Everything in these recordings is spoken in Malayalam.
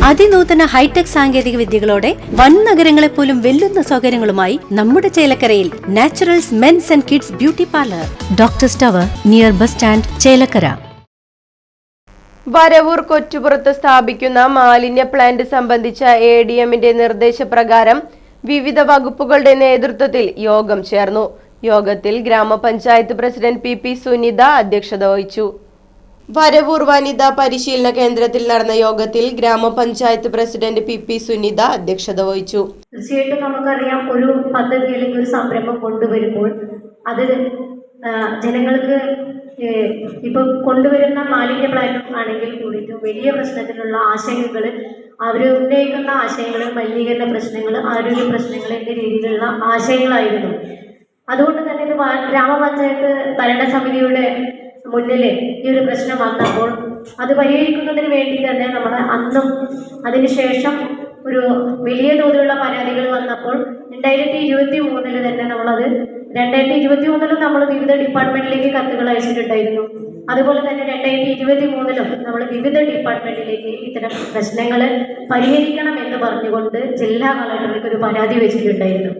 അതിനൂതന ഹൈടെക് സാങ്കേതിക വിദ്യകളോടെ വൻ നഗരങ്ങളെ പോലും വെല്ലുന്ന സൗകര്യങ്ങളുമായി നമ്മുടെ ചേലക്കരയിൽ naturals mens and kids beauty parlour, doctors tower, near bus stand, Chelakkara. Varavoor കൊച്ചുപുറത്ത് സ്ഥാപിക്കുന്ന മാലിന്യ പ്ലാന്റ് സംബന്ധിച്ച ADMന്റെ നിർദ്ദേശപ്രകാരം വിവിധ വകുപ്പുകളുടെ നേതൃത്വത്തിൽ യോഗം ചേർന്നു. യോഗത്തിൽ ഗ്രാമപഞ്ചായത്ത് പ്രസിഡന്റ് PP സുനിത അധ്യക്ഷത വഹിച്ചു. വരവൂർ വനിതാ പരിശീലന കേന്ദ്രത്തിൽ നടന്ന യോഗത്തിൽ ഗ്രാമപഞ്ചായത്ത് പ്രസിഡന്റ് PP സുനിത അധ്യക്ഷത വഹിച്ചു. തീർച്ചയായിട്ടും നമുക്കറിയാം, ഒരു പദ്ധതി അല്ലെങ്കിൽ ഒരു സംരംഭം കൊണ്ടുവരുമ്പോൾ അത് ജനങ്ങൾക്ക് ഇപ്പോൾ കൊണ്ടുവരുന്ന മാലിന്യ പ്ലാന്റ് ആണെങ്കിൽ കൂടിയിട്ടും വലിയ പ്രശ്നത്തിലുള്ള ആശങ്കകൾ, അവർ ഉന്നയിക്കുന്ന ആശയങ്ങൾ, മലിനീകരണ പ്രശ്നങ്ങൾ, ആരോഗ്യ പ്രശ്നങ്ങൾ എന്ന രീതിയിലുള്ള ആശയങ്ങളായിരുന്നു. അതുകൊണ്ട് തന്നെ ഇത് ഗ്രാമപഞ്ചായത്ത് ഭരണസമിതിയുടെ മുന്നിൽ ഈ ഒരു പ്രശ്നം വന്നപ്പോൾ അത് പരിഹരിക്കുന്നതിന് വേണ്ടി തന്നെ നമ്മൾ അന്നും അതിനുശേഷം ഒരു വലിയ തോതിലുള്ള പരാതികൾ വന്നപ്പോൾ 2023 തന്നെ നമ്മളത് 2023 നമ്മൾ വിവിധ ഡിപ്പാർട്ട്മെന്റിലേക്ക് കത്തുകൾ അയച്ചിട്ടുണ്ടായിരുന്നു. അതുപോലെ തന്നെ 2023 നമ്മൾ വിവിധ ഡിപ്പാർട്ട്മെന്റിലേക്ക് ഇത്തരം പ്രശ്നങ്ങൾ പരിഹരിക്കണം എന്ന് പറഞ്ഞുകൊണ്ട് ജില്ലാ കളക്ടർക്ക് ഒരു പരാതി വെച്ചിട്ടുണ്ടായിരുന്നു.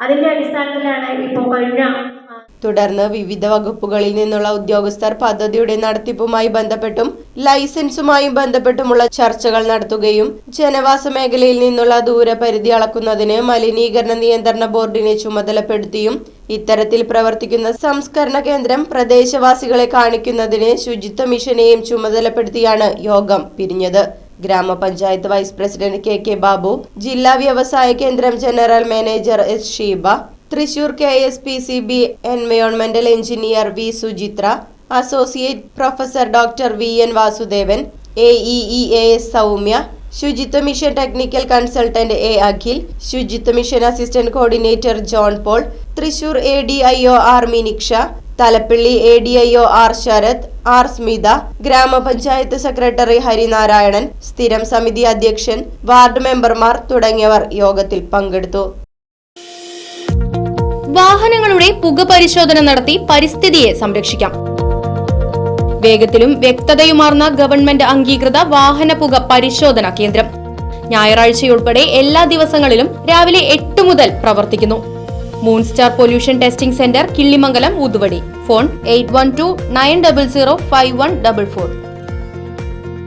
അതിന്റെ അടിസ്ഥാനത്തിലാണ് ഇപ്പോൾ കഴിഞ്ഞ തുടർന്ന് വിവിധ വകുപ്പുകളിൽ നിന്നുള്ള ഉദ്യോഗസ്ഥർ പദ്ധതിയുടെ നടത്തിപ്പുമായി ബന്ധപ്പെട്ടും ലൈസൻസുമായും ബന്ധപ്പെട്ടുമുള്ള ചർച്ചകൾ നടത്തുകയും ജനവാസ മേഖലയിൽ നിന്നുള്ള ദൂരപരിധി അളക്കുന്നതിന് മലിനീകരണ നിയന്ത്രണ ബോർഡിനെ ചുമതലപ്പെടുത്തിയും ഇത്തരത്തിൽ പ്രവർത്തിക്കുന്ന സംസ്കരണ കേന്ദ്രം പ്രദേശവാസികളെ കാണിക്കുന്നതിന് ശുചിത്വ മിഷനെയും ചുമതലപ്പെടുത്തിയാണ് യോഗം പിരിഞ്ഞത്. ഗ്രാമപഞ്ചായത്ത് വൈസ് പ്രസിഡന്റ് KK ബാബു, ജില്ലാ വ്യവസായ കേന്ദ്രം general manager S Sheeba, Thrissur KSPCB എൻവയോൺമെന്റൽ engineer V Suchithra, associate professor doctor VN Vasudevan, AEEAS Soumya, Suchitwa mission technical consultant A Akhil, Suchitwa mission assistant coordinator John Paul, Thrissur ADIO R Miniksha, Thalappilly ADIO R Sarath, R Smitha, ഗ്രാമപഞ്ചായത്ത് സെക്രട്ടറി ഹരിനാരായണൻ, സ്ഥിരം സമിതി അധ്യക്ഷൻ, വാർഡ് മെമ്പർമാർ തുടങ്ങിയവർ യോഗത്തിൽ പങ്കെടുത്തു. വാഹനങ്ങളുടെ പുക പരിശോധന നടത്തി പരിസ്ഥിതിയെ സംരക്ഷിക്കാം. വേഗത്തിലും വ്യക്തതയുമാർന്ന ഗവൺമെന്റ് അംഗീകൃത വാഹന പുക പരിശോധനാ കേന്ദ്രം ഞായറാഴ്ചയുൾപ്പെടെ എല്ലാ ദിവസങ്ങളിലും രാവിലെ 8 മുതൽ പ്രവർത്തിക്കുന്നു. Moonstar pollution testing centre, Killimangalam, Oothuvadi. Phone 8129005144.